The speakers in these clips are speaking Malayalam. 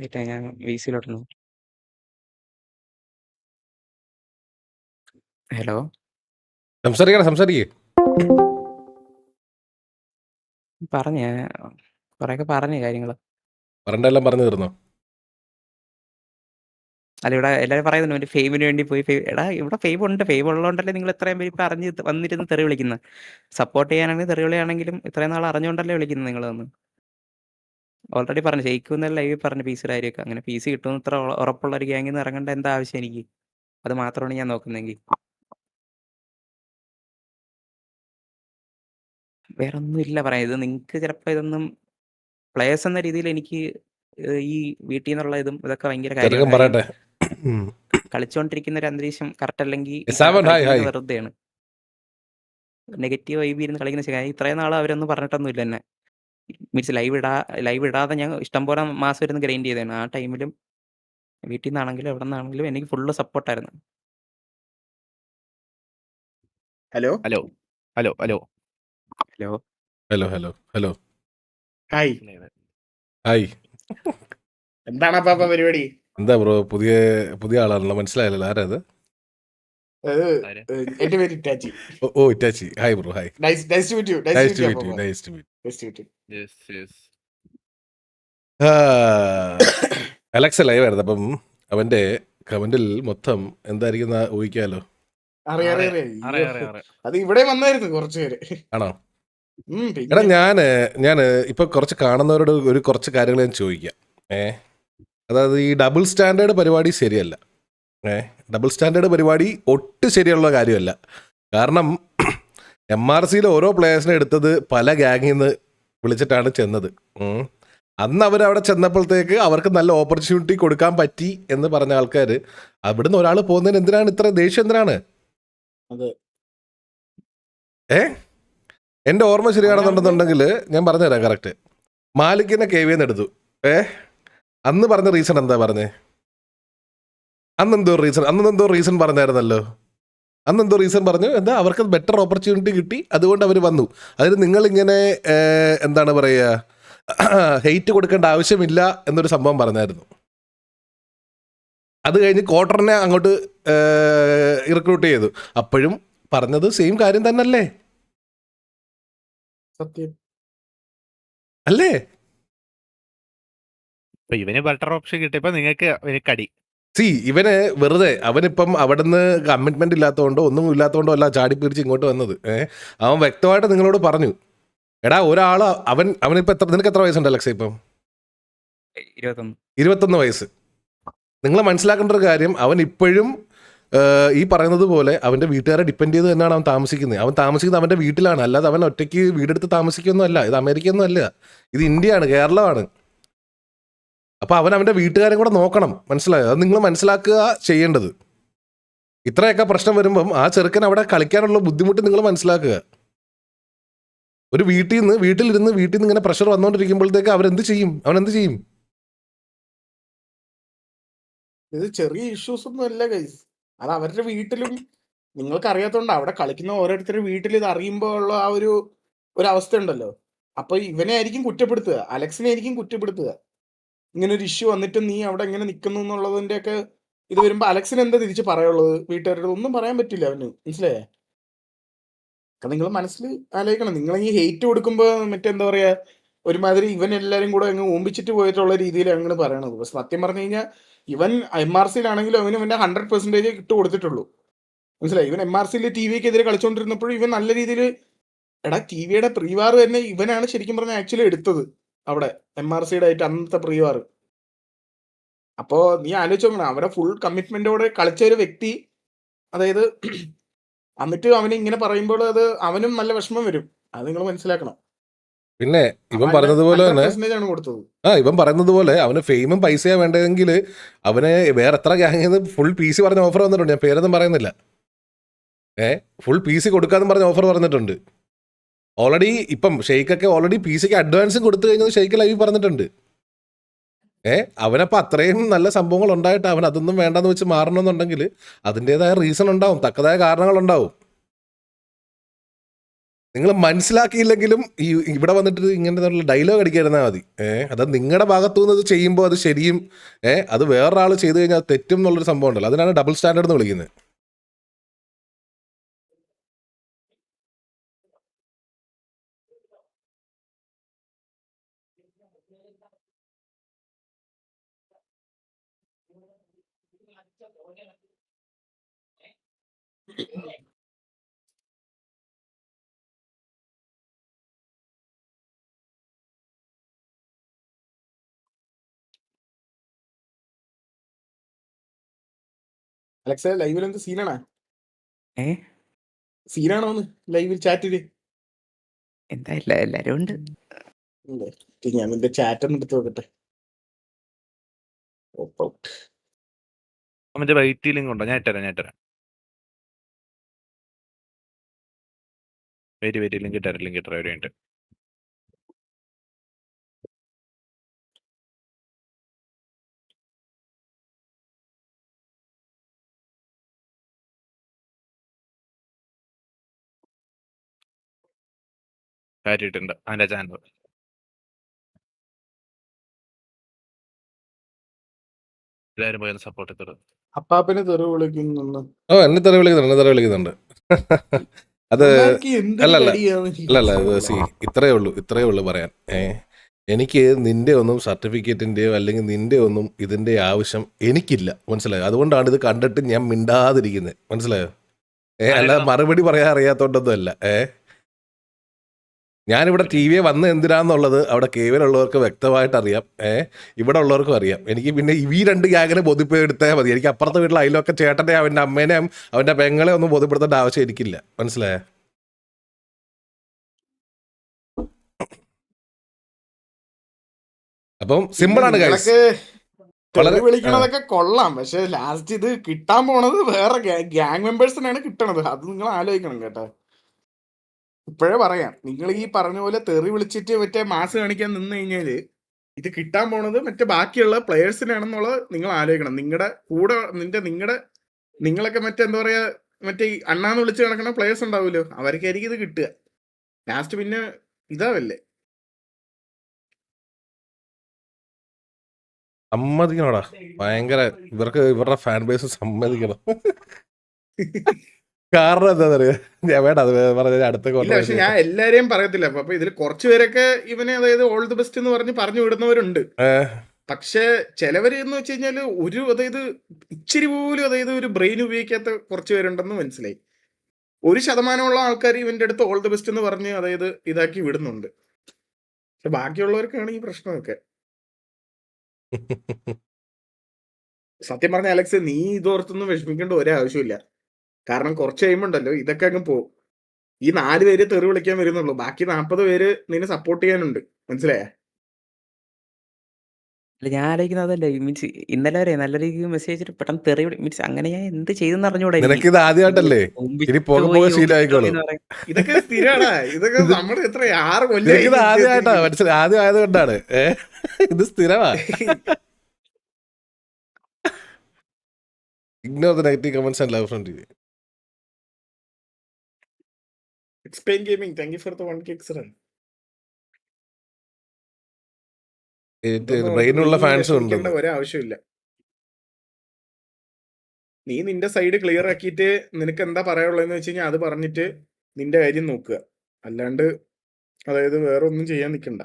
വെയിറ്റ് ഞാൻ വിസിയിലോട്ടണം. ഹലോ, സംസാരിക്കേ പറഞ്ഞ കുറെയൊക്കെ പറഞ്ഞു കാര്യങ്ങൾ. പറഞ്ഞെല്ലാം പറഞ്ഞു തീർന്നോ? അല്ല, ഇവിടെ എല്ലാവരും പറയുന്നുണ്ട് ഒരു ഫെയിമിന് വേണ്ടി പോയി എടാ, ഇവിടെ ഫെയിം ഉണ്ട്. ഫെയിം ഉള്ളതുകൊണ്ടല്ലേ നിങ്ങൾ ഇത്രയും പേര് ഇപ്പം അറിഞ്ഞ് വന്നിരുന്ന് തെറി വിളിക്കുന്നത്. സപ്പോർട്ട് ചെയ്യാനാണെങ്കിൽ തെറി വിളിയാണെങ്കിലും ഇത്രയും നാൾ അറിഞ്ഞുകൊണ്ടല്ലേ വിളിക്കുന്നത് നിങ്ങൾ വന്ന്. ഓൾറെഡി പറഞ്ഞു, ഷെയ്ക്കുന്ന ലൈവിൽ പറഞ്ഞു പീസിയുടെ കാര്യമൊക്കെ. അങ്ങനെ പീസ് കിട്ടുമെന്ന് ഇത്ര ഉറപ്പുള്ള ഒരു ഗ്യാങ്ങിൽ നിന്ന് ഇറങ്ങേണ്ട എന്താ ആവശ്യം എനിക്ക്? അത് മാത്രമാണ് ഞാൻ നോക്കുന്നതെങ്കിൽ. വേറെ ഒന്നും ഇല്ല പറയാം. ഇത് നിങ്ങൾക്ക് ചിലപ്പോൾ ഇതൊന്നും പ്ലേയേഴ്സ് എന്ന രീതിയിൽ എനിക്ക് ഈ വീട്ടിൽ നിന്നുള്ള ഇതും ഇതൊക്കെ ഭയങ്കര കാര്യമാണ്. ചെറുക്കൻ കാര്യം പറയട്ടെ. കളിച്ചുകൊണ്ടിരിക്കുന്ന ഒരു അന്തരീക്ഷം കറക്റ്റ് അല്ലെങ്കിൽ സാവൻ ഹായ് കളിക്കുന്നത് ഹായ്. വെറുതെയാണ്. നെഗറ്റീവ് വൈബ് ഇരുന്ന് കളിക്കുന്ന ശരിയായി. ഇത്രയും നാൾ അവരൊന്നും പറഞ്ഞിട്ടൊന്നുമില്ല എന്നെ. മീൻസ് ലൈവ് ഇടാതെ ഞാൻ ഇഷ്ടംപോലെ മാസം ഇരുന്ന് ഗ്രൈൻഡ് ചെയ്തതാണ്. ആ ടൈമിലും വീട്ടിൽ നിന്നാണെങ്കിലും എവിടെ നിന്നാണെങ്കിലും എനിക്ക് ഫുള്ള് സപ്പോർട്ടായിരുന്നു. Hello hello hello hello hello, hello hello hello hi, hi. എന്താണ് അപ്പാ പരിപാടി? എന്താ ബ്രോ, പുതിയ പുതിയ ആളാണല്ലോ, മനസ്സിലായല്ലോ ആരാ അത്? എന്റെ പേര് ഇറ്റാച്ചി. ഓ Itachi. Hi bro, hi. Nice to meet you. Nice to meet you. Nice to meet. Nice to meet you. Alexa live ആയിരുന്നു. അപ്പം അവന്റെ കമന്റിൽ മൊത്തം എന്തായിരിക്കും ഊഹിക്കാലോ. അറിയാം. അത് ഇവിടെ വന്നായിരുന്നു കുറച്ചു പേര്. ആണോ? എടാ, ഞാന് ഇപ്പൊ കുറച്ച് കാണുന്നവരോട് ഒരു കുറച്ച് കാര്യങ്ങൾ ഞാൻ ചോദിക്കാം. അതായത് ഈ ഡബിൾ സ്റ്റാൻഡേർഡ് പരിപാടി ശരിയല്ല. ഡബിൾ സ്റ്റാൻഡേർഡ് പരിപാടി ഒട്ടും ശരിയുള്ള കാര്യമല്ല. കാരണം MRCയിൽ ഓരോ പ്ലേയേഴ്സിനെ എടുത്തത് പല ഗാങ്ങിൽ നിന്ന് വിളിച്ചിട്ടാണ് ചെന്നത്. അന്ന് അവരവിടെ ചെന്നപ്പോഴത്തേക്ക് അവർക്ക് നല്ല ഓപ്പർച്യൂണിറ്റി കൊടുക്കാൻ പറ്റി എന്ന് പറഞ്ഞ ആൾക്കാർ അവിടുന്ന് ഒരാൾ പോകുന്നതിന് എന്തിനാണ് ഇത്ര ദേഷ്യം? എന്തിനാണ്? എൻ്റെ ഓർമ്മ ശരിയാണെന്നുണ്ടെന്നുണ്ടെങ്കിൽ ഞാൻ പറഞ്ഞുതരാം കറക്റ്റ്. മാലിക്കിനെ KVന്ന് എടുത്തു. അന്ന് പറഞ്ഞ റീസൺ എന്താ പറഞ്ഞേ? അന്നെന്തോ റീസൺ പറഞ്ഞായിരുന്നല്ലോ. അന്നെന്തോ റീസൺ പറഞ്ഞു, എന്താ അവർക്ക് ബെറ്റർ ഓപ്പർച്യൂണിറ്റി കിട്ടി, അതുകൊണ്ട് അവർ വന്നു. അതിന് നിങ്ങളിങ്ങനെ എന്താണ് പറയുക, ഹെയ്റ്റ് കൊടുക്കേണ്ട ആവശ്യമില്ല എന്നൊരു സംഭവം പറഞ്ഞായിരുന്നു. അത് കഴിഞ്ഞ് ക്വാർട്ടറിനെ അങ്ങോട്ട് റിക്രൂട്ട് ചെയ്തു. അപ്പോഴും പറഞ്ഞത് സെയിം കാര്യം തന്നെയല്ലേ? സത്യം അല്ലേ? ഇവന് ബെറ്റർ ഓപ്ഷൻ കിട്ടിയപ്പോ നിങ്ങൾക്ക് കടി. ഇവന് വെറുതെ അവനിപ്പം അവിടുന്ന് കമ്മിറ്റ്മെന്റ് ഇല്ലാത്തതുകൊണ്ടോ ഒന്നും ഇല്ലാത്തതുകൊണ്ടോ അല്ല ചാടി പിടിച്ച് ഇങ്ങോട്ട് വന്നത്. അവൻ വ്യക്തമായിട്ട് നിങ്ങളോട് പറഞ്ഞു, എടാ ഒരാള് അവനിപ്പോ നിനക്ക് എത്ര വയസ്സുണ്ട് അലക്സ? ഇപ്പം 21 വയസ്സ്. നിങ്ങൾ മനസ്സിലാക്കേണ്ട ഒരു കാര്യം, അവൻ ഇപ്പോഴും ഈ പറയുന്നത് പോലെ അവൻ്റെ വീട്ടുകാരെ ഡിപ്പെൻഡ് ചെയ്ത് തന്നെയാണ് അവൻ താമസിക്കുന്നത്. അവൻ താമസിക്കുന്നത് അവൻ്റെ വീട്ടിലാണ്, അല്ലാതെ അവൻ ഒറ്റയ്ക്ക് വീടെടുത്ത് താമസിക്കൊന്നും അല്ല. ഇത് അമേരിക്കയൊന്നും അല്ല, ഇത് ഇന്ത്യയാണ്, കേരളമാണ്. അപ്പോൾ അവൻ അവൻ്റെ വീട്ടുകാരെ കൂടെ നോക്കണം. മനസ്സിലായോ? അത് നിങ്ങൾ മനസ്സിലാക്കുക ചെയ്യേണ്ടത്. ഇത്രയൊക്കെ പ്രശ്നം വരുമ്പം ആ ചെറുക്കൻ അവിടെ കളിക്കാനുള്ള ബുദ്ധിമുട്ട് നിങ്ങൾ മനസ്സിലാക്കുക. ഒരു വീട്ടിലിരുന്ന് ഇങ്ങനെ പ്രഷർ വന്നുകൊണ്ടിരിക്കുമ്പോഴത്തേക്ക് അവൻ എന്ത് ചെയ്യും? ഇത് ചെറിയ ഇഷ്യൂസ് ഒന്നും അല്ല ഗൈസ്. അത് അവരുടെ വീട്ടിലും നിങ്ങൾക്ക് അറിയാത്തോണ്ട് അവിടെ കളിക്കുന്ന ഓരോരുത്തരുടെ വീട്ടിൽ ഇത് അറിയുമ്പോൾ ഉള്ള ആ ഒരു അവസ്ഥ ഉണ്ടല്ലോ. അപ്പൊ ഇവനെ ആയിരിക്കും കുറ്റപ്പെടുത്തുക, അലക്സിനെ ആയിരിക്കും കുറ്റപ്പെടുത്തുക. ഇങ്ങനെ ഒരു ഇഷ്യൂ വന്നിട്ട് നീ അവിടെ എങ്ങനെ നിൽക്കുന്നു എന്നുള്ളതിന്റെ ഒക്കെ ഇത് വരുമ്പോ അലക്സിന് എന്താ തിരിച്ച് പറയുള്ളത്? വീട്ടുകാരുടെ ഒന്നും പറയാൻ പറ്റില്ല അവന്. മനസ്സിലായേ? നിങ്ങൾ മനസ്സിൽ ആലോചിക്കണം. നിങ്ങൾ ഈ ഹെയ്റ്റ് കൊടുക്കുമ്പോ മറ്റെന്താ പറയാ, ഒരുമാതിരി ഇവൻ എല്ലാരും കൂടെ അങ്ങ് ഓമ്പിച്ചിട്ട് പോയിട്ടുള്ള രീതിയിൽ അങ്ങനെ പറയണത്. പക്ഷെ സത്യം പറഞ്ഞു കഴിഞ്ഞാൽ ഇവൻ MRCയിലാണെങ്കിലും അവന് ഇവന്റെ 100% ഇട്ട് കൊടുത്തിട്ടുള്ളൂ. മനസ്സിലായി? ഇവൻ MRCയിൽ TVക്കെതിരെ കളിച്ചുകൊണ്ടിരുന്നപ്പോഴും ഇവൻ നല്ല രീതിയിൽ, എടാ TVയുടെ പ്രീവാർ തന്നെ ഇവനാണ് ശരിക്കും പറഞ്ഞാൽ ആക്ച്വലി എടുത്തത് അവിടെ MRCയുടെ ആയിട്ട് അന്നത്തെ പ്രീവാർ. അപ്പോ നീ ആലോചിച്ച് നോക്കണം, അവരെ ഫുൾ കമ്മിറ്റ്മെന്റോടെ കളിച്ച ഒരു വ്യക്തി, അതായത് എന്നിട്ട് അവന് ഇങ്ങനെ പറയുമ്പോൾ അത് അവനും നല്ല വിഷമം വരും. അത് നിങ്ങൾ മനസ്സിലാക്കണം. പിന്നെ ഇവൻ പറഞ്ഞതുപോലെ തന്നെ ഇവൻ പറയുന്നത് പോലെ അവന് ഫെയിമും പൈസയാ വേണ്ടതെങ്കിൽ അവന് വേറെ എത്ര ഗ്യാങ്ങിന്ന് ഫുൾ PC പറഞ്ഞ ഓഫർ വന്നിട്ടുണ്ട്. ഞാൻ പേരൊന്നും പറയുന്നില്ല. ഫുൾ PC കൊടുക്കാന്ന് പറഞ്ഞ ഓഫർ പറഞ്ഞിട്ടുണ്ട്. ഓൾറെഡി ഇപ്പം ഷെയ്ക്കൊക്കെ ഓൾറെഡി PCക്ക് അഡ്വാൻസും കൊടുത്തു കഴിഞ്ഞത് ഷെയ്ക്ക് ലൈവ് പറഞ്ഞിട്ടുണ്ട്. അവനപ്പോൾ അത്രയും നല്ല സംഭവങ്ങൾ ഉണ്ടായിട്ട് അവൻ അതൊന്നും വേണ്ടെന്ന് വെച്ച് മാറണമെന്നുണ്ടെങ്കിൽ അതിൻ്റെതായ റീസൺ ഉണ്ടാവും, തക്കതായ കാരണങ്ങളുണ്ടാവും. നിങ്ങൾ മനസ്സിലാക്കിയില്ലെങ്കിലും ഈ ഇവിടെ വന്നിട്ട് ഇങ്ങനത്തെ ഡയലോഗ് അടിക്കാതിരുന്നാൽ മതി. അത് നിങ്ങളുടെ ഭാഗത്തു നിന്ന് ഇത് ചെയ്യുമ്പോൾ അത് ശരിയും അത് വേറൊരാൾ ചെയ്തു കഴിഞ്ഞാൽ അത് തെറ്റും എന്നുള്ളൊരു സംഭവം ഉണ്ടല്ലോ. അതിനാണ് ഡബിൾ സ്റ്റാൻഡേർഡ് എന്ന് വിളിക്കുന്നത്. അലക്സ ലൈവിൽ എന്ത് സീനാണാ? ഏ സീനാണോന്ന് ലൈവിൽ ചാറ്റില്? എന്താ എല്ലാരും ഉണ്ട്. ഞാൻ നിന്റെ ചാറ്റ് ഒന്ന് എടുത്ത് നോക്കട്ടെ. മറ്റേ വൈറ്റ് ലിങ്ക് ഉണ്ടോ? ഞാൻ ഇട്ടുതരാം. വെയിറ്റ് ലിങ്ക് ഇട്ടുതരാം ഒരു മിനിറ്റ്. കാര്യമായിട്ടുണ്ട് അതിന്റെ ചാനൽ. എല്ലാവരും പോയി സപ്പോർട്ട് ചെയ്തത്. അപ്പാപ്പനെ തെറി വിളിക്കുന്നു. എന്നെ തെറി വിളിക്കുന്നുണ്ട്. അത് അല്ലല്ല ഇത്രയേ ഉള്ളൂ പറയാൻ. എനിക്ക് നിന്റെ ഒന്നും സർട്ടിഫിക്കറ്റിന്റെയോ അല്ലെങ്കിൽ നിന്റെ ഒന്നും ഇതിന്റെ ആവശ്യം എനിക്കില്ല, മനസ്സിലായോ? അതുകൊണ്ടാണ് ഇത് കണ്ടിട്ട് ഞാൻ മിണ്ടാതിരിക്കുന്നത്, മനസ്സിലായോ? അല്ലാതെ മറുപടി പറയാൻ അറിയാത്തോണ്ടൊന്നും അല്ല. ഞാനിവിടെ ടി വിയെ വന്ന് എന്തിനാന്നുള്ളത് അവിടെ കേവലുള്ളവർക്ക് വ്യക്തമായിട്ട് അറിയാം. ഇവിടെ ഉള്ളവർക്കും അറിയാം. എനിക്ക് പിന്നെ ഈ രണ്ട് ഗ്യാങ്ങിനെ ബോധ്യപ്പെടുത്താൽ മതി. എനിക്ക് അപ്പുറത്തെ വീട്ടിൽ അതിലൊക്കെ ചേട്ടനെ അവൻ്റെ അമ്മേനെയും അവൻ്റെ പെങ്ങളെ ഒന്നും ബോധ്യപ്പെടുത്തേണ്ട ആവശ്യം എനിക്കില്ല, മനസ്സിലായോ? അപ്പം സിമ്പിളാണ് ഗൈസ്. വിളിക്കണതൊക്കെ കൊള്ളാം, പക്ഷെ ലാസ്റ്റ് ഇത് കിട്ടാൻ പോണത് വേറെ ഗ്യാങ് മെമ്പേഴ്സിനാണ് കിട്ടണത്. അത് നിങ്ങൾ ആലോചിക്കണം കേട്ടോ. ഇപ്പോഴേ പറയാം, നിങ്ങൾ ഈ പറഞ്ഞ പോലെ തെറി വിളിച്ചിട്ട് മറ്റേ മാസ് കാണിക്കാൻ നിന്ന് കഴിഞ്ഞാല് ഇത് കിട്ടാൻ പോണത് മറ്റേ ബാക്കിയുള്ള പ്ലെയേഴ്സിനാണെന്നുള്ളത് നിങ്ങൾ ആലോചിക്കണം. നിങ്ങളുടെ കൂടെ നിങ്ങളൊക്കെ മറ്റേ എന്താ പറയാ, മറ്റേ അണ്ണാന്ന് വിളിച്ച് കിടക്കുന്ന പ്ലെയേഴ്സ് ഉണ്ടാവുമല്ലോ, അവർക്കായിരിക്കും ഇത് കിട്ടുക. ലാസ്റ്റ് പിന്നെ ഇതാവല്ലേ. സമ്മതിക്കണോടാ, ഭയങ്കര ഇവരുടെ ഫാൻ ബേസ് സമ്മതിക്കണം. കാരണം എന്താ ഞാൻ വേണ്ട അത് പറഞ്ഞ അടുത്ത പക്ഷെ ഞാൻ എല്ലാരെയും പറയത്തില്ല. അപ്പൊ ഇതിൽ കുറച്ചു പേരൊക്കെ ഇവനെ അതായത് ഓൾ ദി ബെസ്റ്റ് എന്ന് പറഞ്ഞ് പറഞ്ഞു വിടുന്നവരുണ്ട്. പക്ഷെ ചിലവര് എന്ന് വെച്ച് കഴിഞ്ഞാല് അതായത് ഇച്ചിരി പോലും അതായത് ഒരു ബ്രെയിൻ ഉപയോഗിക്കാത്ത കുറച്ച് പേരുണ്ടെന്ന് മനസ്സിലായി. 1% ആൾക്കാർ ഇവന്റെ അടുത്ത് ഓൾ ദി ബെസ്റ്റ് എന്ന് പറഞ്ഞ് അതായത് ഇതാക്കി വിടുന്നുണ്ട്. പക്ഷെ ബാക്കിയുള്ളവർക്കാണ് ഈ പ്രശ്നമൊക്കെ. സത്യം പറഞ്ഞ അലക്സ്, നീ ഇതോർത്തൊന്നും വിഷമിക്കേണ്ട ഒരാവശ്യമില്ല. കാരണം കുറച്ച് കഴിയുമ്പോണ്ടല്ലോ ഇതൊക്കെ അങ്ങ് പോകും. ഈ 4 പേര് തെറി വിളിക്കാൻ വരുന്നുള്ളൂ, ബാക്കി 40 പേര് നിന്നെ സപ്പോർട്ട് ചെയ്യാനുണ്ട്, മനസ്സിലായ? ഞാൻ ആലോചിക്കുന്നത് അതല്ലേ, മീൻസ് ഇന്നലെ വരെ നല്ല രീതിക്ക് മെസ്സേജ് പെട്ടെന്ന് തെറി മീൻസ് അങ്ങനെ ഞാൻ എന്ത് ചെയ്തെന്ന് അറിഞ്ഞൂടെ. നിനക്കിത് ആദ്യമായിട്ടല്ലേ, ഇനി പോകെ ശീലമായിക്കോളും. ഇതൊക്കെ സ്ഥിരമാടാ. ഇതൊക്കെ നമ്മൾ എത്ര 6 കൊല്ലം ആദ്യമായിട്ടാ മനസ്സിലായി, ആദ്യം ആയതുകൊണ്ടാണ്. ഇത് സ്ഥിരമാ. Ignore the negative comments and love from TV. Explain Gaming, thank you for the 1 kick run. ബ്രെയിനുള്ള ഫാൻസും ഉണ്ട്. ഒരാവശ്യമില്ല. നീ നിന്റെ സൈഡ് ക്ലിയർ ആക്കിയിട്ട് നിനക്ക് എന്താ പറയാനുള്ളതെന്ന് വെച്ച് കഴിഞ്ഞാൽ അത് പറഞ്ഞിട്ട് നിന്റെ കാര്യം നോക്കുക. അല്ലാണ്ട് അതായത് വേറെ ഒന്നും ചെയ്യാൻ നിൽക്കണ്ട.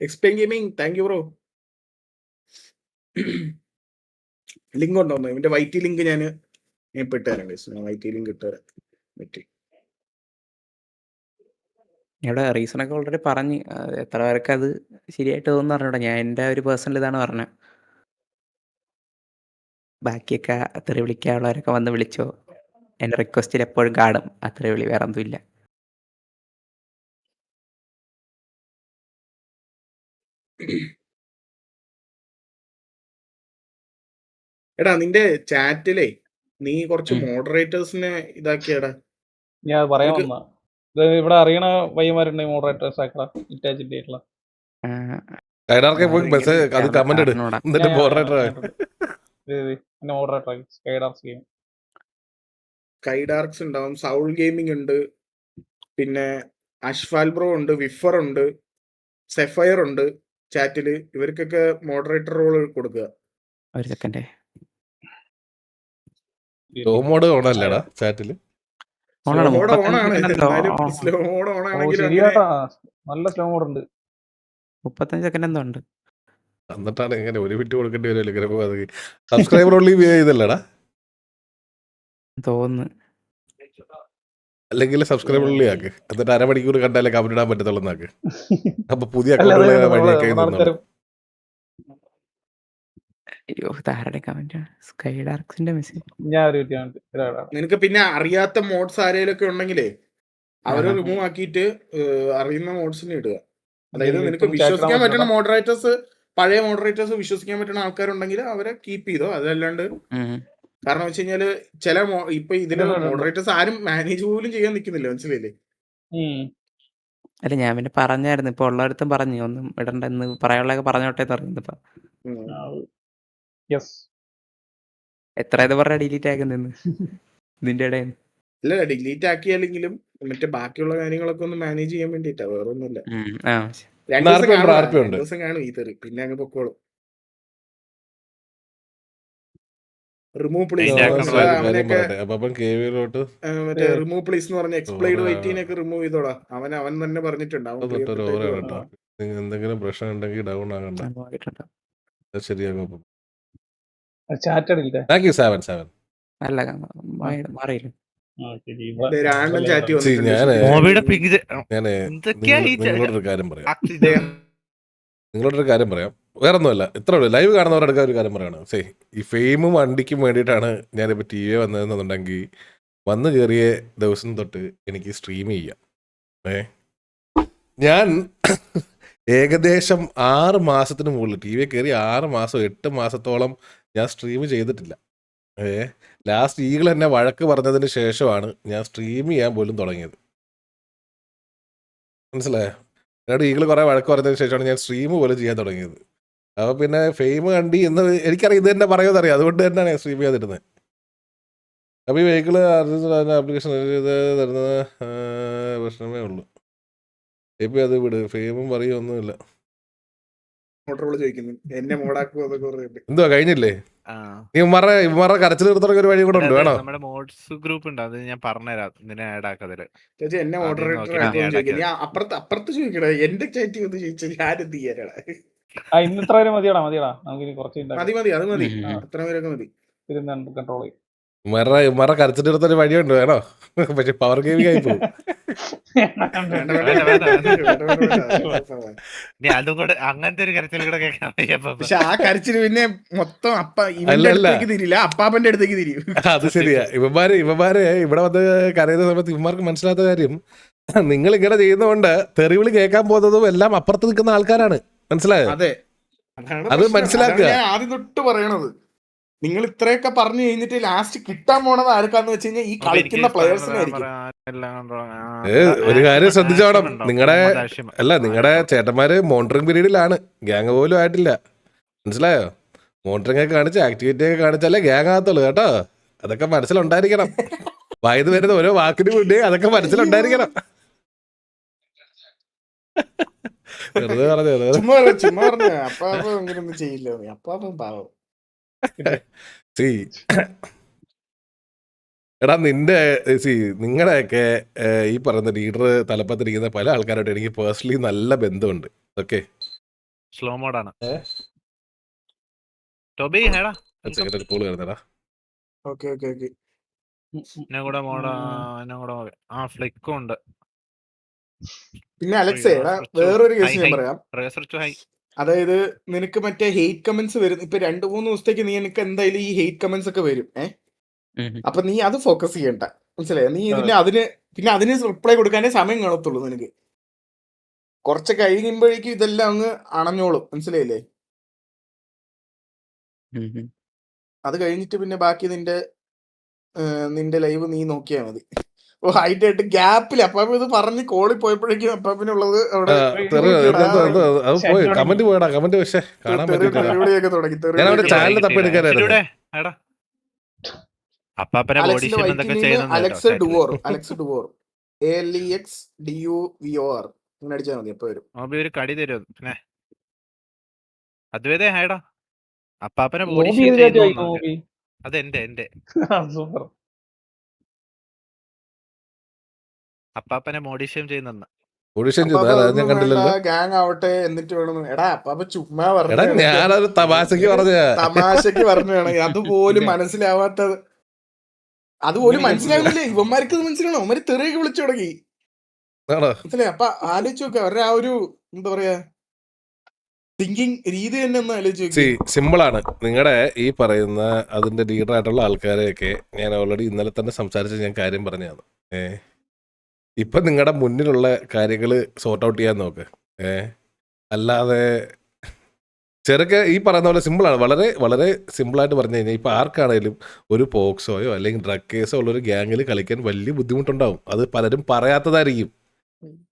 Explain gaming, thank you bro. Link ഉണ്ടോ? ഇവന്റെ വൈറ്റ് ലിങ്ക് ഞാൻ ഇപ്പൊ ഇട്ടുതരാം. വൈറ്റ് ലിങ്ക് ഇട്ടുതരാം. ഇവിടെ റീസണൊക്കെ ഓൾറെഡി പറഞ്ഞ്, എത്ര പേർക്ക് അത് ശരിയായിട്ട് തോന്നുന്നു പറഞ്ഞൂടാ. ഞാൻ എൻ്റെ ഒരു പേഴ്സണൽ ഇതാണ് പറഞ്ഞത്. ബാക്കിയൊക്കെ തെറി വിളിക്കാനുള്ളവരൊക്കെ വന്ന് വിളിച്ചോ, എൻ്റെ റിക്വസ്റ്റിൽ എപ്പോഴും കാണും ആ തെറി വിളി, വേറെ ഒന്നുമില്ല. എടാ നിന്റെ ചാറ്റിലേ നീ കുറച്ച് മോഡറേറ്റേഴ്സിനെ ഇതാക്കിയടാ. ഞാൻ പറയാൻ വന്ന ഇവിടെ അറിയണ പയ്യന്മാരുണ്ട് മോഡറേറ്റേഴ്സ് ആക്കട ഇറ്റാച്ചിന്റെ ആയിട്ടുള്ള. കൈഡാർക്കെ പോയി മെസ്സേജ് അത് കമന്റ് ഇട് അറിഞ്ഞൂടാ. എന്നിട്ട് മോഡറേറ്റർ മോഡറേറ്റർ ആക്കി സ്കൈഡാർക്സ് ഗെയിം. കൈഡാർക്സ് ഉണ്ടാവും, സൗൾ ഗെയിമിംഗ് ഉണ്ട്, പിന്നെ അഷ്ഫാൽ ബ്രോ ഉണ്ട്, വിഫർ ഉണ്ട്, സെഫയർ ഉണ്ട് ചാറ്റില്. ഇവർക്കൊക്കെ മോഡറേറ്റർ റോൾ കൊടുക്കുക. ഒരു സെക്കൻഡ്. സ്ലോ മോഡ് ഓണല്ലേടാ ചാറ്റില്? ഓണാണ്, സ്ലോ മോഡ് 35 ഓണാണ്, സെക്കൻഡ് എന്നാലും എന്തോ സ്ലോ മോഡ് ഓൺ ഓ ആണെങ്കിലും ശരിയാട്ടാ, നല്ല സ്ലോ മോഡ് ഉണ്ട്. 35 സെക്കൻഡ് എന്തോ ഉണ്ട് എന്നിട്ടാണ് എങ്ങനെ ഒരു മിനിറ്റ് കൊടുക്കേണ്ടി വരുമല്ലോ ഇങ്ങനെ. സബ്സ്ക്രൈബർ ഉള്ളി ഇതല്ലടാ, തോന്നുന്നു. അല്ലെങ്കിൽ സബ്സ്ക്രൈബർ ഉള്ളി ആക്ക്, എന്നിട്ട് അരമണിക്കൂർ കണ്ടാലേ കമന്റ് ഇടാൻ പറ്റത്തുള്ളൂ എന്നാക്ക്. അപ്പൊ പുതിയ അല്ല, അക്കൗണ്ടുകൾ അതെ, വഴിയൊക്കെ നമ്മുടെ ആൾക്കാര് അയ്യോ, താരുടെ കമന്റ് സ്കൈ ഡാർക്സിന്റെ മെസ്സേജ്. ഞാൻ ഒരു വ്യക്തിയാണ്. നിനക്ക് പിന്നെ അറിയാത്ത മോഡ്സ് ആരെയൊക്കെ ഉണ്ടെങ്കിലേ അവരെ ആഹാ. റിമൂവ് ആക്കിയിട്ട് അറിയുന്ന മോഡ്സിനെ ഇടുക. അതായത് ഇപ്പം നിനക്ക് chat വിശ്വസിക്കാൻ ഇടാൻ പറ്റുന്ന പറ്റുന്ന മോഡറേറ്റേഴ്സ്, പഴയ മോഡറേറ്റേഴ്സ് വിശ്വസിക്കാൻ പറ്റുന്ന ആൾക്കാരുണ്ടെങ്കിൽ അവരെ കീപ്പ് ചെയ്തോ. അതല്ലാണ്ട് കാരണം വെച്ച് കഴിഞ്ഞാല് ചില ഇപ്പൊ ഇതില് ഇല്ല, ഇല്ല, ഇല്ല. മോഡറേറ്റേഴ്സ് ആരും മാനേജ് പോലും ചെയ്യാൻ നിൽക്കുന്നില്ല, മനസ്സിലായില്ലേ? അല്ല, ഞാൻ പിന്നെ പറഞ്ഞായിരുന്നു, ഇപ്പൊ ഉള്ളടത്തും പറഞ്ഞു ഒന്നും ഇടണ്ടെന്ന്, പറയാനുള്ളതൊക്കെ പറഞ്ഞോട്ടെ പറഞ്ഞിപ്പോ ഉം. യെസ്. എത്ര ഇത് പറഞ്ഞ ഡിലീറ്റ് ആക്കുന്നെന്ന് ഇതിന്റെ ഇടയിൽ. ഇല്ല, ഡിലീറ്റ് ആക്കിയാലെങ്കിലും മറ്റേ ബാക്കിയുള്ള കാര്യങ്ങളൊക്കെ ഒന്ന് മാനേജ് ചെയ്യാൻ വേണ്ടിട്ടാ, വേറെ ഒന്നുമില്ല. ആ 2 ദിവസം ആർപ്പി ഉണ്ട്, കാണും, ആർപ്പി 2 ഉണ്ട്. ദിവസം കാണും ഈ തെറി, പിന്നെ അങ്ങ് പൊക്കോളും. റിമൂവ് പ്ലീസ് അതിന്റെ ആക്കാൻ കാര്യം അവനൊക്കെ പറയട്ടെ. അപ്പൊ അപ്പം KV-ലോട്ട് മറ്റേ റിമൂവ് പ്ലീസ് എന്ന് പറഞ്ഞ എക്സ്പ്ലൈഡ് വൈറ്റീനൊക്കെ റിമൂവ് ചെയ്തോടാ. അവൻ തന്നെ പറഞ്ഞിട്ടുണ്ട്, അവൻ ക്ലിയർ തൊട്ടൊരു കട്ടായിട്ട് ഓവറാണ് പറഞ്ഞു. കേട്ടോ. എന്തെങ്കിലും പ്രശ്നം ഉണ്ടെങ്കിൽ ഡൗൺ ആകണ്ട, പോയിട്ടുണ്ട്. അത് ശരിയാകും. ചാറ്റ് അടിയില്ലേ? താങ്ക് യു 7 അല്ല, മാറിയില്ല. രാണ്ടും ചാറ്റി വന്നിട്ടുണ്ട്. ഞാന് മോബിയുടെ പിങ്ക് ഞാന് എന്തൊക്കെയാ ഈ നിങ്ങളോടൊരു കാര്യം പറയാം. നിങ്ങളോടൊരു കാര്യം പറയാം, വേറെ ഒന്നുമല്ല, ഇത്ര ഉള്ളൂ. ലൈവ് കാണുന്നവരുടെ ഒരു കാര്യം പറയണം. ഈ ഫെയിമും വണ്ടിക്കും വേണ്ടിയിട്ടാണ് ഞാനിപ്പോൾ TV വന്നതെന്നുണ്ടെങ്കിൽ വന്നു കയറിയ ദിവസം തൊട്ട് എനിക്ക് സ്ട്രീം ചെയ്യാം. ഞാൻ ഏകദേശം 6 മാസത്തിന് മുകളിൽ TV കയറി 6 മാസം 8 മാസത്തോളം ഞാൻ സ്ട്രീം ചെയ്തിട്ടില്ല. ലാസ്റ്റ് ഈകൾ എന്നെ വഴക്ക് പറഞ്ഞതിന് ശേഷമാണ് ഞാൻ സ്ട്രീം ചെയ്യാൻ പോലും തുടങ്ങിയത്. മനസ്സിലായോ? എന്നോട് ഈകൾ കുറേ വഴക്ക് പറഞ്ഞതിന് ശേഷമാണ് ഞാൻ സ്ട്രീം പോലും ചെയ്യാൻ തുടങ്ങിയത്. അപ്പോൾ പിന്നെ ഫെയിം കണ്ടി എന്ന് എനിക്കറിയാം, ഇത് തന്നെ പറയുമെന്നറിയാം, അതുകൊണ്ട് തന്നെയാണ് ഞാൻ സ്ട്രീം ചെയ്യാതിരുന്നത്. അപ്പോൾ ഈ വെഹിക്കിള് ആപ്ലിക്കേഷൻ തരുന്നത് പ്രശ്നമേ ഉള്ളൂ. ഇപ്പം അത് വിട്, ഫെയിമും പറയുമൊന്നുമില്ല. എന്നെ മോഡാക്കുമോ എന്നൊക്കെ പറയുന്നുണ്ട്. എന്തുവാ കഴിഞ്ഞില്ലേ? ഇവന്മാരുടെ കരച്ചിൽ നിർത്തണമെങ്കിൽ ഒരു വഴി കൂടെ ഉണ്ട്, വേണോ? നമ്മുടെ മോഡ്സ് ഗ്രൂപ്പ് ഉണ്ട്, അത് ഞാൻ പറഞ്ഞുതരാം. നിന്നെ ആഡ് ആക്കാതില് ചേച്ചി എന്നെ മോഡറേറ്റർ അപ്പുറത്ത് ചോദിക്കണേ, എന്റെ ചാറ്റി വന്ന് ചോദിച്ചാൽ ഞാൻ എന്ത് ചെയ്യാനാണ്? ഇന്ന് ഇത്ര പേര് മതിയാടാ, നമുക്ക് ഇനി കുറച്ച് മതി അത് മതി, അത്ര പേരൊക്കെ മതി. കൺട്രോൾ ചെയ്യും. ഇവന്മാരുടെ കരച്ചിൽ നിർത്താൻ ഒരു വഴിയുണ്ട്, വേണോ? പക്ഷെ പവർ ഗെയിമിംഗ് ആയി പോകും. അതും കൂടെ അങ്ങനത്തെ ഒരു കരച്ചിൽ കൂടെ കേൾക്കാൻ പക്ഷെ ആ കരച്ചില് പിന്നെ മൊത്തം ഇവന്റെ അടുത്തേക്ക് തിരിയില്ല, അപ്പാപ്പന്റെ അടുത്തേക്ക് തിരിയും. അത് ശരിയാ. ഇവന്മാര് ഇവിടെ വന്ന് കരയുന്ന സമയത്ത് ഇവന്മാർക്ക് മനസ്സിലാത്ത കാര്യം, നിങ്ങൾ ഇങ്ങനെ ചെയ്യുന്നതുകൊണ്ട് തെറിവിളി കേൾക്കാൻ പോകുന്നതും എല്ലാം അപ്പുറത്ത് നിൽക്കുന്ന ആൾക്കാരാണ്. മനസ്സിലായോ? അതെ, അത് മനസ്സിലാക്കുക. ആദ്യം തൊട്ട് പറയണത്, നിങ്ങൾ ഇത്രയൊക്കെ പറഞ്ഞു കഴിഞ്ഞിട്ട് ലാസ്റ്റ് കിട്ടാൻ പോണത് ആർക്കാന്ന് വെച്ച് കഴിഞ്ഞാൽ ഈ കളിക്കുന്ന പ്ലെയേഴ്സിനായിരിക്കും. ഒരു കാര്യം ശ്രദ്ധിച്ചോണം, നിങ്ങളുടെ ചേട്ടന്മാര് മോണിറ്ററിംഗ് പീരീഡിലാണ്, ഗ്യാങ് പോലും ആയിട്ടില്ല. മനസ്സിലായോ? മോണിറ്ററിംഗ് ഒക്കെ കാണിച്ച് ആക്ടിവിറ്റി ഒക്കെ കാണിച്ചാലേ ഗ്യാങ് ആകത്തുള്ളൂ കേട്ടോ. അതൊക്കെ മനസ്സിലുണ്ടായിരിക്കണം. വായത് വരുന്ന ഓരോ വാക്കിന് മുന്നേ അതൊക്കെ മനസ്സിലുണ്ടായിരിക്കണം. വെറുതെ പറഞ്ഞത്. ചുമ്മാ പറഞ്ഞ അപ്പാപ്പ അങ്ങനൊന്നും ചെയ്യില്ല, അപ്പാപ്പൻ പാവം. എടാ നിങ്ങളുടെയൊക്കെ ഈ പറയുന്ന ലീഡർ തലപ്പത്തിരിക്കുന്ന പല ആൾക്കാരോട് എനിക്ക് പേഴ്സണലി നല്ല ബന്ധമുണ്ട്. ഓക്കെ, സ്ലോ മോഡാണ്. ടോബി ഹേടാ കോള് കയറുന്നടാ. ഫ്ലിക്കും ഉണ്ട്. പിന്നെ അലക്സേ, വേറൊരു കേസ് ഞാൻ പറയാം. അതായത് നിനക്ക് മറ്റേ ഹെയ്റ്റ് കമന്റ്സ് വരും. ഇപ്പൊ 2-3 ദിവസത്തേക്ക് നിനക്ക് എന്തായാലും ഈ ഹെയ്റ്റ് കമന്റ്സ് ഒക്കെ വരും. അപ്പൊ നീ അത് ഫോക്കസ് ചെയ്യണ്ട, മനസ്സിലായോ? നീ അതിന് റിപ്ലൈ കൊടുക്കാനേ സമയം കാണത്തുള്ളൂ നിനക്ക്. കുറച്ച് കഴിയുമ്പോഴേക്കും ഇതെല്ലാം അങ്ങ് അണഞ്ഞോളും, മനസ്സിലായില്ലേ? അത് കഴിഞ്ഞിട്ട് പിന്നെ ബാക്കി നിന്റെ ലൈവ് നീ നോക്കിയാൽ മതി. ഹൈറ്റ് ആയിട്ട് ഗ്യാപ്പിൽ അപ്പാപ്പ ഇത് പറഞ്ഞ് കോളിൽ പോയപ്പോഴേക്കും അപ്പാപ്പിനുള്ളത് അവിടെ അത് പോയി കമന്റ് പോയടാ കമന്റ് പക്ഷേ കാണാൻ പറ്റില്ല തെറിവിളിയൊക്കെ തുടങ്ങി ഞാൻ അവന്റെ ചാനൽ തപ്പിയെടുക്കാനായിരുന്നു എടാ അപ്പാപ്പനെ ബോഡി ഷേപ്പ് എന്തൊക്കെ അലക്സ് ഡുവോർ ചെയ്യുന്നുണ്ട് അലക്സ് ഡുവോർ ALEXDUVOR ഇങ്ങനെ അടിച്ചാൽ മതി അപ്പൊ വരും. ഒരു കടി തരും പിന്നെ അതുവരെ ഹൈഡാ അപ്പാപ്പനെ ബോഡി ലോബി ഷേപ്പ് ചെയ്തിട്ട് ചെയ്യുന്നു ലോബി അത് എന്റെ സൂപ്പർ. അപ്പാപ്പനെ ബോഡി ഷേപ്പ് ചെയ്യുന്ന ഓഡിഷൻ അപ്പാപ്പ ഞാൻ ഒന്നും വേണ്ട, കണ്ടില്ലല്ലോ. ഗ്യാങ് ആവട്ടെ എന്നിട്ട് വേണം. എടാ അപ്പാപ്പ ചുമ്മാ എടാ പറഞ്ഞു, ഞാനൊരു തമാശക്ക് പറഞ്ഞ തമാശക്ക് പറഞ്ഞാണ്. അതുപോലും മനസ്സിലാവാത്തത്, അതുപോലും മനസ്സിലാവുന്നില്ല ഇവന്മാർക്ക്. ഇത് മനസ്സിലാവണം, അവന്മാര് തെറിയൊക്കെ വിളിച്ചു തുടങ്ങി മനസ്സിലായി. അപ്പൊ ആലോചിച്ച് നോക്ക അവരുടെ ആ ഒരു എന്താ പറയാ തിങ്കിങ് രീതി തന്നെ ഒന്ന് ആലോചിച്ച് നോക്കി. സിമ്പിൾ ആണ്. നിങ്ങളുടെ ഈ പറയുന്ന അതിന്റെ ലീഡർ ആയിട്ടുള്ള ആൾക്കാരെയൊക്കെ ഞാൻ ഓൾറെഡി ഇന്നലെ തന്നെ സംസാരിച്ച് ഞാൻ കാര്യം പറഞ്ഞതാണ്. ഇപ്പൊ നിങ്ങളുടെ മുന്നിലുള്ള കാര്യങ്ങൾ സോർട്ട് ഔട്ട് ചെയ്യാൻ നോക്ക്. അല്ലാതെ ചെറുക്കെ ഈ പറയുന്ന പോലെ സിമ്പിളാണ്. വളരെ വളരെ സിമ്പിളായിട്ട് പറഞ്ഞു കഴിഞ്ഞാൽ ഇപ്പൊ ആർക്കാണേലും ഒരു പോക്സോയോ അല്ലെങ്കിൽ ഡ്രഗ് കേസോ ഉള്ളൊരു ഗ്യാങ്ങിൽ കളിക്കാൻ വലിയ ബുദ്ധിമുട്ടുണ്ടാവും. അത് പലരും പറയാത്തതായിരിക്കും.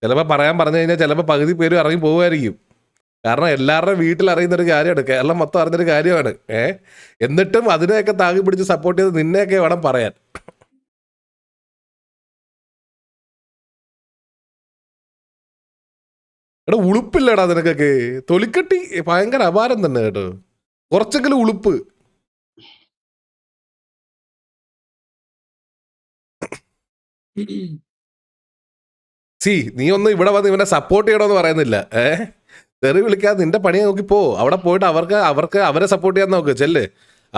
ചിലപ്പോൾ പറഞ്ഞു കഴിഞ്ഞാൽ ചിലപ്പോൾ പകുതി പേരും ഇറങ്ങി പോകുമായിരിക്കും. കാരണം എല്ലാവരുടെയും വീട്ടിൽ അറിയുന്നൊരു കാര്യമാണ്, കേരളം മൊത്തം അറിഞ്ഞൊരു കാര്യമാണ്. എന്നിട്ടും അതിനെയൊക്കെ താങ്ങി പിടിച്ച് സപ്പോർട്ട് ചെയ്ത് നിന്നെയൊക്കെ വേണം പറയാൻ. എടാ ഉളുപ്പില്ലടാ നിനക്കൊക്കെ. തൊലിക്കട്ടി ഭയങ്കര അപാരം തന്നെ കേട്ടോ. കുറച്ചെങ്കിലും ഉളുപ്പ്. നീ ഒന്നും ഇവിടെ വന്ന് ഇവനെ സപ്പോർട്ട് ചെയ്യണമെന്ന് പറയുന്നില്ല. തെറി വിളിക്കാതെ നിന്റെ പണിയെ നോക്കി പോ. അവിടെ പോയിട്ട് അവരെ സപ്പോർട്ട് ചെയ്യാൻ നോക്ക്. ചെല്ല്.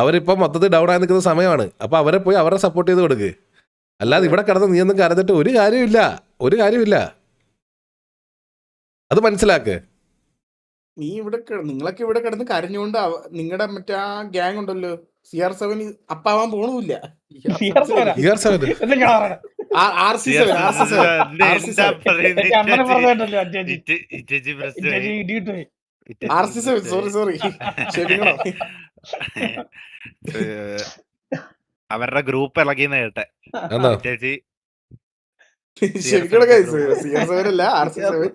അവരിപ്പം മൊത്തത്തിൽ ഡൗൺ ആയി നിൽക്കുന്ന സമയമാണ്. അപ്പൊ അവരെ പോയി അവരെ സപ്പോർട്ട് ചെയ്ത് കൊടുക്ക്. അല്ലാതെ ഇവിടെ കിടന്ന് നീ ഒന്നും കരഞ്ഞിട്ട് ഒരു കാര്യമില്ല. അത് മനസ്സിലാക്ക്. നീ ഇവിടെ നിങ്ങളൊക്കെ ഇവിടെ കിടന്ന് കരഞ്ഞുകൊണ്ട് നിങ്ങളുടെ മറ്റേ ആ ഗ്യാങ് ഉണ്ടല്ലോ CR7 അപ്പാവാൻ പോണില്ല. സോറി അവരുടെ ഗ്രൂപ്പ് ഇളകിയെന്ന് കേട്ടെ ചേച്ചി. ശരിക്കും CR7 അല്ല RC7.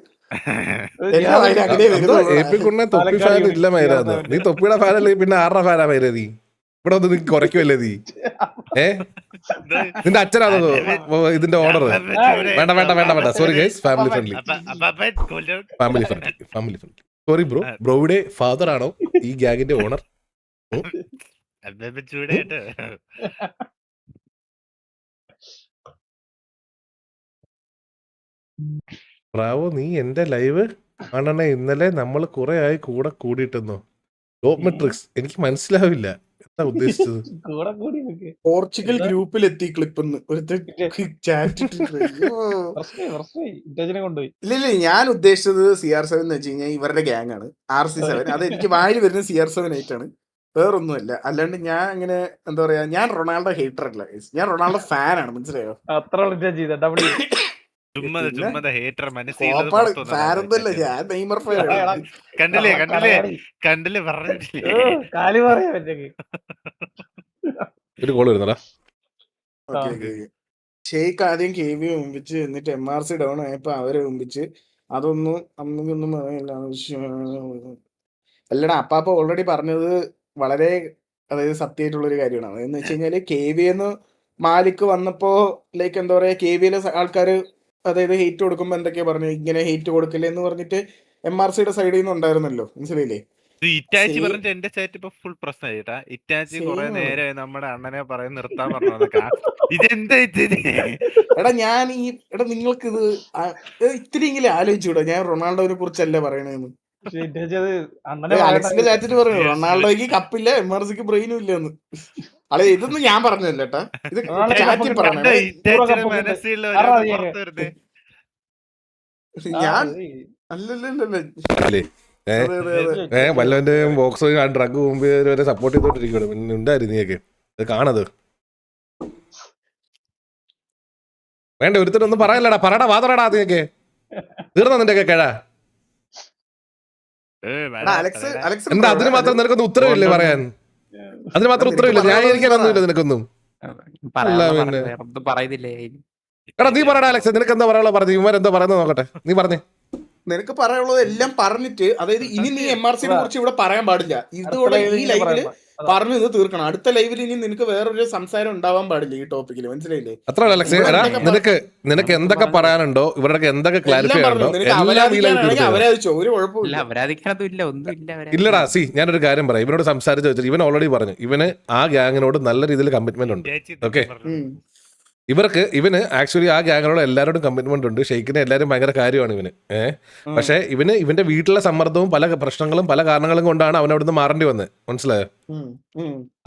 തൊപ്പി ഫാൻ ഇല്ല മൈരാന്ന്. നീ തൊപ്പിയുടെ ഫാൻ അല്ലെങ്കിൽ പിന്നെ ആരുടെ ഫാനാ മൈര? നീ ഇവിടെ ഒന്ന് നീ കുറയ്ക്കുമല്ലേ നീ? നിന്റെ അച്ഛനാണോ ഇതിന്റെ ഓർഡർ? വേണ്ട. Sorry guys, family friendly. Sorry bro. ബ്രോയുടെ ഫാദർ ആണോ ഈ ഗ്യാങ്ങിന്റെ ഓണർ? ബ്രാവോ, നീ എന്റെ ലൈവ് ആണേ. ഇന്നലെ നമ്മൾ കുറെ ആയി കൂടിയിട്ടെന്നോ. ഡോപ്മെട്രിക്സ് എനിക്ക് മനസ്സിലാവില്ല എന്താ ഉദ്ദേശിച്ചത്. പോർച്ചുഗൽ ഗ്രൂപ്പിൽ എത്തി ക്ലിപ്പ് ഇല്ല. ഞാൻ ഉദ്ദേശിച്ചത് CR7 എന്ന് വെച്ച് കഴിഞ്ഞാൽ ഇവരുടെ ഗ്യാങ് ആണ് RC7. അത് എനിക്ക് വായി വരുന്നത് CR7 ആയിട്ടാണ്, വേറൊന്നുമല്ല. അല്ലാണ്ട് ഞാൻ അങ്ങനെ എന്താ പറയാ, ഞാൻ റൊണാൾഡോ ഹേറ്റർ അല്ല, ഞാൻ റൊണാൾഡോ ഫാനാണ്. മനസ്സിലായോ? ഫാനൊന്നുമല്ല ഞാൻ, നെയ്മർ ഫാനാണ്. കണ്ടില്ലേ പറഞ്ഞിട്ടില്ലേ? ഒരു കോൾ വരുന്നടാ. ഷെയ്ക്ക് ആദ്യം KV മുമ്പിച്ച്, എന്നിട്ട് MRC ഡൗൺ ആയപ്പോ അവരെ മുമ്പിച്ച്. അതൊന്നും അമ്മക്കൊന്നും പറയില്ല. അല്ലടാ, അപ്പാപ്പ ഓൾറെഡി പറഞ്ഞത് വളരെ അതായത് സത്യമായിട്ടുള്ളൊരു കാര്യമാണ്. എന്ന് വെച്ച് കഴിഞ്ഞാല് KV എന്ന് മാലിക്ക് വന്നപ്പോ ലൈക്ക് എന്താ പറയാ, KVയിലെ ആൾക്കാര് അതായത് ഹെയ്റ്റ് കൊടുക്കുമ്പോ എന്തൊക്കെയാ പറഞ്ഞു, ഇങ്ങനെ ഹെയ്റ്റ് കൊടുക്കില്ല എന്ന് പറഞ്ഞിട്ട് MRCയുടെ സൈഡിൽ നിന്ന് ഉണ്ടായിരുന്നല്ലോ. മനസ്സിലായില്ലേ? ഇറ്റാച്ചി പറഞ്ഞിട്ട് എന്റെ ചാറ്റ് ഇപ്പൊ ഫുൾ പ്രശ്നമായി കേട്ടാ. ഇറ്റാച്ചി കുറെ നേരെ നമ്മുടെ അണ്ണനെ പറയുന്ന നിർത്താൻ പറഞ്ഞതൊക്കെ ഇതെന്താ? എടാ നിങ്ങൾക്ക് ഇത് ഇത്തിരിയെങ്കിലും ആലോചിച്ചൂടാ. ഞാൻ റൊണാൾഡോനെ കുറിച്ചല്ല പറയണേന്ന്. അലക്സിന്റെ ചാറ്റിട്ട് പറഞ്ഞു റൊണാൾഡോയ്ക്ക് കപ്പില്ല, MRCക്ക് ബ്രെയിനും ഇല്ലെന്ന്. അല്ലെ ഇതൊന്നും ഞാൻ പറഞ്ഞല്ല കേട്ടാ, ഇത് ചാറ്റിൽ പറഞ്ഞേ. ഞാൻ അല്ലല്ലേ വല്ലവന്റെ ബോക്സോ ഡ്രഗ് മുമ്പ് വരെ സപ്പോർട്ട് ചെയ്തോണ്ടിരിക്കുകയാണ്. പിന്നെ ഉണ്ടായിരുന്നു നീയൊക്കെ അത് കാണത്. വേണ്ട ഒരുത്തരൊന്നും പറയല്ലടാ, പറടാ വാതറടാ. നീയൊക്കെ തീർന്ന നിന്റെ ഒക്കെ കേടാ. എന്താ അതിന് മാത്രം നിനക്കൊന്നും ഉത്തരവില്ലേ പറയാൻ? അതിന് മാത്രം ഉത്തരവില്ല, ന്യായീകരിക്കാനൊന്നുമില്ല നിനക്കൊന്നും. പറയുന്നില്ലേ? എടാ നീ പറയടാ അലക്സ്, നിനക്ക് എന്താ പറയാനുള്ള പറഞ്ഞു, ഇവരെന്താ പറയുന്നത് നോക്കട്ടെ, നീ പറഞ്ഞേ. നിനക്ക് പറയാനുള്ളത് എല്ലാം പറഞ്ഞിട്ട്, അതായത് ഇനി നീ MRC നെ കുറിച്ച് ഇവിടെ പറയാൻ പാടില്ല. ഇതോടെ ഈ ലൈവില് പറഞ്ഞു ഇത് തീർക്കണം. അടുത്ത ലൈവിൽ ഇനി നിനക്ക് വേറൊരു സംസാരം ഉണ്ടാവാൻ പാടില്ല ഈ ടോപ്പിക്കിൽ, മനസ്സിലായില്ലേ? അത്ര അലക്സ്. എടാ നിനക്ക് എന്തൊക്കെ പറയാനുണ്ടോ, ഇവരുടെ എന്തൊക്കെ ക്ലാരിഫൈ ഉണ്ടോ എല്ലാം ഈ ലൈവിൽ തീർക്കുക. അവരാധിച്ചോ, ഒരു ഇല്ല, കുഴപ്പമില്ല. അപരാധിക്കാനൊന്നും ഇല്ല, ഒന്നും ഇല്ല. ഇല്ലടാ സി, ഞാനൊരു കാര്യം പറയാം. ഇവനോട് സംസാരിച്ച് വെച്ചിട്ട് ഇവൻ ഓൾറെഡി പറഞ്ഞു ഇവന് ആ ഗ്യാങ്ങിനോട് നല്ല രീതിയിൽ കമ്മിറ്റ്മെന്റ് ഉണ്ട്. ഓക്കെ, ഇവന് ആക്ച്വലി ആ ഗ്യാങ്ങിനോട് എല്ലാവരോടും കമ്മിറ്റ്മെന്റ് ഉണ്ട്. ഷെയ്ക്കിന് എല്ലാവരും ഭയങ്കര കാര്യമാണ് ഇവന്. പക്ഷേ ഇവന്റെ വീട്ടിലെ സമ്മർദ്ദവും പല പ്രശ്നങ്ങളും പല കാരണങ്ങളും കൊണ്ടാണ് അവൻ അവിടുന്ന് മാറേണ്ടി വന്നത്. മനസ്സിലായോ?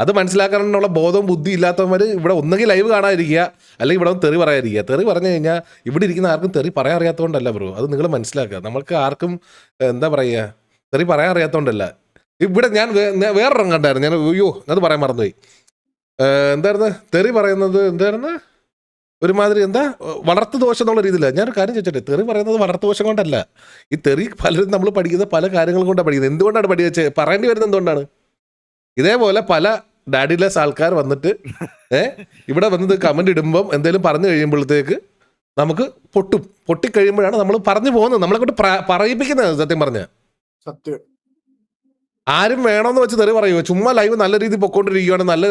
അത് മനസ്സിലാക്കാനുള്ള ബോധവും ബുദ്ധി ഇല്ലാത്തവന്മാര് ഇവിടെ ഒന്നുകിൽ ലൈവ് കാണാതിരിക്കുക, അല്ലെങ്കിൽ ഇവിടെ തെറി പറയാതിരിക്കുക. തെറി പറഞ്ഞു കഴിഞ്ഞാൽ ഇവിടെ ഇരിക്കുന്ന ആർക്കും തെറി പറയാൻ അറിയാത്തതുകൊണ്ടല്ല ബ്രോ, അത് നിങ്ങൾ മനസ്സിലാക്കുക. നമുക്ക് ആർക്കും എന്താ പറയുക, തെറി പറയാൻ അറിയാത്തതുകൊണ്ടല്ല. ഇവിടെ ഞാൻ വേറൊരെണ്ണം കണ്ടായിരുന്നു, ഞാൻ അയ്യോ അത് പറയാൻ മറന്നുപോയി. എന്തായിരുന്നു തെറി പറയുന്നത്, എന്തായിരുന്നു ഒരുമാതിരി എന്താ വളർത്തു ദോഷം എന്നുള്ള രീതിയില്ല. ഞാനൊരു കാര്യം ചോദിച്ചോട്ടെ, തെറി പറയുന്നത് വളർത്തു ദോഷം കൊണ്ടല്ല. ഈ തെറി പലരും നമ്മൾ പഠിക്കുന്ന പല കാര്യങ്ങൾ കൊണ്ടാണ് പഠിക്കുന്നത്. എന്തുകൊണ്ടാണ് പഠിച്ചത്, പറയേണ്ടി വരുന്നത് എന്തുകൊണ്ടാണ്? ഇതേപോലെ പല ഡാഡിലെസ് ആൾക്കാർ വന്നിട്ട് ഇവിടെ വന്നത് കമന്റ് ഇടുമ്പം എന്തെങ്കിലും പറഞ്ഞു കഴിയുമ്പോഴത്തേക്ക് നമുക്ക് പൊട്ടിക്കഴിയുമ്പോഴാണ് നമ്മൾ പറഞ്ഞു പോകുന്നത്, നമ്മളെ കൊണ്ട് പറയിപ്പിക്കുന്നത്. സത്യം പറഞ്ഞ സത്യം, ആരും വേണമെന്ന് വെച്ച് തെറി പറയുമോ? ചുമ്മാ ലൈവ് നല്ല രീതിയിൽ പൊക്കോണ്ടിരിക്കുകയാണ്, നല്ല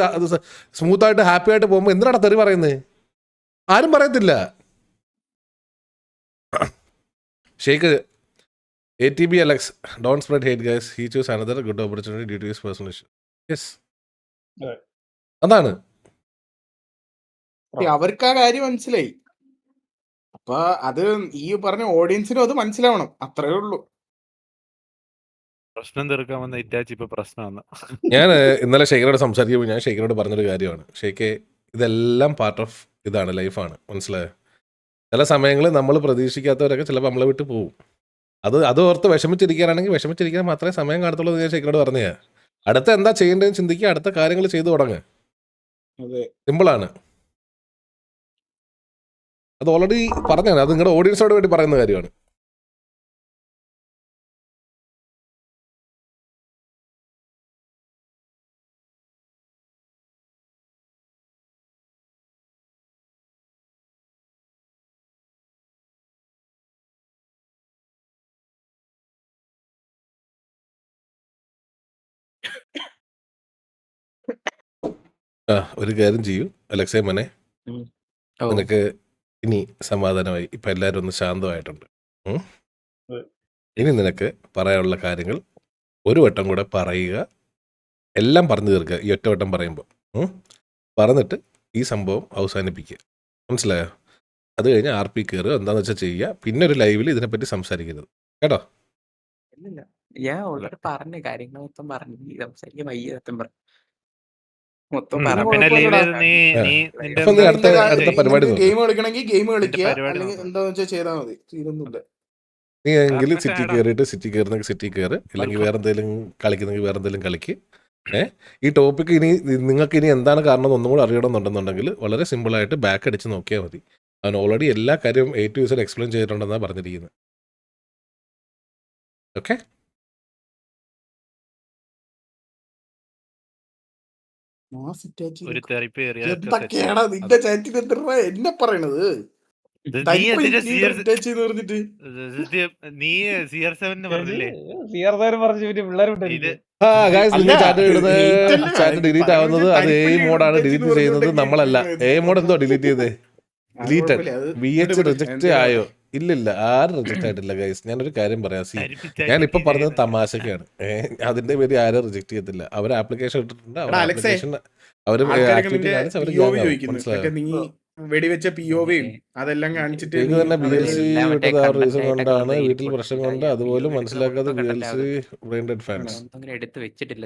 സ്മൂത്തായിട്ട് ഹാപ്പി ആയിട്ട് പോകുമ്പോൾ എന്തിനാണ് തെറി പറയുന്നത്? ആരും പറയത്തില്ല. ഷെയ്ക്ക് ATB Alex, don't spread hate guys, he chose another good opportunity due to his personal issue. Yes, അതാണ് അവർക്ക് ആ കാര്യം മനസ്സിലായി. അപ്പൊ അത് ഈ പറഞ്ഞ ഓഡിയൻസിനും അത് മനസ്സിലാവണം, അത്രേ ഉള്ളൂ. പ്രശ്നം തീർക്കാൻ വന്ന ഇറ്റാച്ചി ഇപ്പൊ പ്രശ്നമാണ്. ഞാൻ ഇന്നലെ ഷെയ്ഖിനോട് സംസാരിക്കുമ്പോൾ ഞാൻ ഷെയ്ഖിനോട് പറഞ്ഞൊരു കാര്യമാണ്, ഷെയ്ഖെ ഇതെല്ലാം പാർട്ട് ഓഫ് ഇതാണ്, ലൈഫാണ്. മനസ്സിലായോ? ചില സമയങ്ങളിൽ നമ്മൾ പ്രതീക്ഷിക്കാത്തവരൊക്കെ ചിലപ്പോൾ നമ്മളെ വിട്ട് പോകും. അത് ഓർത്ത് വിഷമിച്ചിരിക്കാനാണെങ്കിൽ വിഷമിച്ചിരിക്കാൻ മാത്രമേ സമയം കാണത്തുള്ളൂ എന്ന് ഞാൻ ഷെയ്ഖിനോട് പറഞ്ഞാ. അടുത്ത എന്താ ചെയ്യേണ്ടതെന്ന് ചിന്തിക്കുക, അടുത്ത കാര്യങ്ങൾ ചെയ്തു തുടങ്ങുക. സിമ്പിളാണ്. അത് ഓൾറെഡി പറഞ്ഞാണ്, അത് നിങ്ങളുടെ ഓഡിയൻസിനോട് വേണ്ടി പറയുന്ന കാര്യമാണ്. ഒരു കാര്യം ചെയ്യൂ അലക്സേ മനെ, നിനക്ക് ഇനി സമാധാനമായി. ഇപ്പം എല്ലാവരും ഒന്ന് ശാന്തമായിട്ടുണ്ട്. ഇനി നിനക്ക് പറയാനുള്ള കാര്യങ്ങൾ ഒരു വട്ടം കൂടെ പറയുക, എല്ലാം പറഞ്ഞു തീർക്കുക. ഈ ഒറ്റ വട്ടം പറയുമ്പോൾ പറഞ്ഞിട്ട് ഈ സംഭവം അവസാനിപ്പിക്കുക. മനസ്സിലായോ? അത് കഴിഞ്ഞ് RP കയറുക, എന്താണെന്ന് വെച്ചാൽ ചെയ്യുക. പിന്നെ ഒരു ലൈവിൽ ഇതിനെപ്പറ്റി സംസാരിക്കരുത് കേട്ടോ. ഇല്ലില്ല, ഞാൻ ഓൾറെഡി പറഞ്ഞ കാര്യങ്ങൾ മൊത്തം പറഞ്ഞു, സംസാരിക്കാൻ വയ്യ സത്യം പറഞ്ഞു. മൊത്തം പിന്നെ ലീവിൽ നീ അപ്പൊ നീ അടുത്ത പരിപാടി നോക്ക്. ഗെയിം കളിക്കണമെങ്കിൽ ഗെയിം കളിക്കുക, പരിപാടി അല്ലെങ്കിൽ എന്താന്ന് വെച്ചാൽ ചെയ്താൽ മതി. തീരൊന്നുമില്ല. നീ എങ്കിലും സിറ്റി കയറിയിട്ട് സിറ്റി കയറുന്നെങ്കിൽ സിറ്റി കയറ്, ഇല്ലെങ്കിൽ വേറെ എന്തെങ്കിലും കളിക്കുന്നെങ്കിൽ വേറെ എന്തെങ്കിലും കളിക്ക്. ഈ ടോപ്പിക്ക് ഇനി നിങ്ങൾക്ക് ഇനി എന്താണ് കാരണം ഒന്നും കൂടെ അറിയണമെന്നുണ്ടെന്നുണ്ടെങ്കിൽ വളരെ സിമ്പിളായിട്ട് ബാക്ക് അടിച്ച് നോക്കിയാൽ മതി. അവൻ ഓൾറെഡി എല്ലാ കാര്യവും A to Z എക്സ്പ്ലെയിൻ ചെയ്തിട്ടുണ്ടെന്നാണ് പറഞ്ഞിരിക്കുന്നത്. ഓക്കെ, ഒരു തെറിപ്പ് എന്തൊക്കെയാടാ നിന്റെ ചാറ്റിൽ എന്നെ പറയണത്? നീ CR7 പറഞ്ഞില്ലേ? ഡിലീറ്റ് ആവുന്നത് അത് AI മോഡാണ് ഡിലീറ്റ് ചെയ്യുന്നത്, നമ്മളല്ല. AI മോഡ് എന്തോ ഡിലീറ്റ് ചെയ്തേ, ഡിലീറ്റഡ്. VH റിജക്റ്റ് ആയോ? ഇല്ലില്ല, ആരും റിജക്റ്റ് ആയിട്ടില്ല ഗൈസ്. ഞാനൊരു കാര്യം പറയാം, ഞാനിപ്പോ പറഞ്ഞത് തമാശക്കാണ്. അതിന്റെ പേര് ആരും റിജക്ട് ചെയ്യത്തില്ല. അവർ ആപ്ലിക്കേഷൻ ഇട്ടിട്ടുണ്ട്, അവർ ആപ്ലിക്കേഷൻ അവർ ആക്ടിവിറ്റി കാണിച്ച് അവർ മനസ്സിലായോ? വെടിവെച്ച POVയും അതെല്ലാം കാണിച്ചിട്ട് ഇത് തന്നെ BLC വിട്ടത് ആ റീസൺ കൊണ്ടാണ്, വീട്ടിൽ പ്രശ്നം കൊണ്ട്. അതുപോലും മനസ്സിലാക്കാതെ BLC ബ്രെയിൻഡെഡ് ഫാൻസ് എടുത്ത് വെച്ചിട്ടില്ല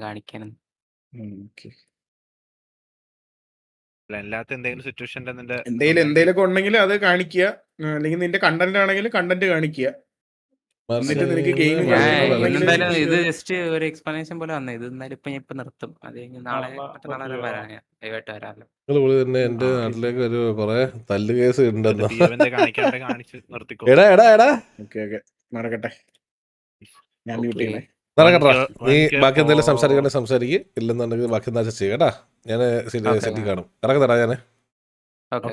കാണിക്കാനൊന്നും. അല്ലാത്ത എന്തെങ്കിലും സിറ്റുവേഷൻ എന്തെങ്കിലുമൊക്കെ ഉണ്ടെങ്കിൽ അത് കാണിക്കുക, അല്ലെങ്കിൽ നിന്റെ കണ്ടന്റ് ആണെങ്കിൽ കണ്ടന്റ് കാണിക്കുക. എന്നിട്ട് നിനക്ക് ഗെയിം എന്തായാലും ഇത് ജസ്റ്റ് ഒരു എക്സ്പ്ലനേഷൻ പോലെ വന്നത്. ഇത് എന്നാലും ഇപ്പൊ നിർത്തും. അത് കഴിഞ്ഞ് നാളെ മറ്റന്നാളെ വരാം, ദയവായിട്ട് വരാമല്ലോ. തന്നെ എന്റെ നാട്ടിലേക്ക് ഒരു കൊറേ തല്ല് കേസ് ഉണ്ടെന്നോ. നടക്കട്ടെ, ഞാൻ മ്യൂട്ട് ചെയ്യണേ. നടക്കട്ടാ, നീ ബാക്കി എന്തെങ്കിലും സംസാരിക്കണ്ടേ സംസാരിക്കുക, ഇല്ലെന്നുണ്ടെങ്കിൽ ബാക്കി എന്താ ചെയ്യാം കേട്ടാ. ഞാൻ സെറ്റി കാണും. നടക്കത്തടാ ഞാന്. ഓക്കെ.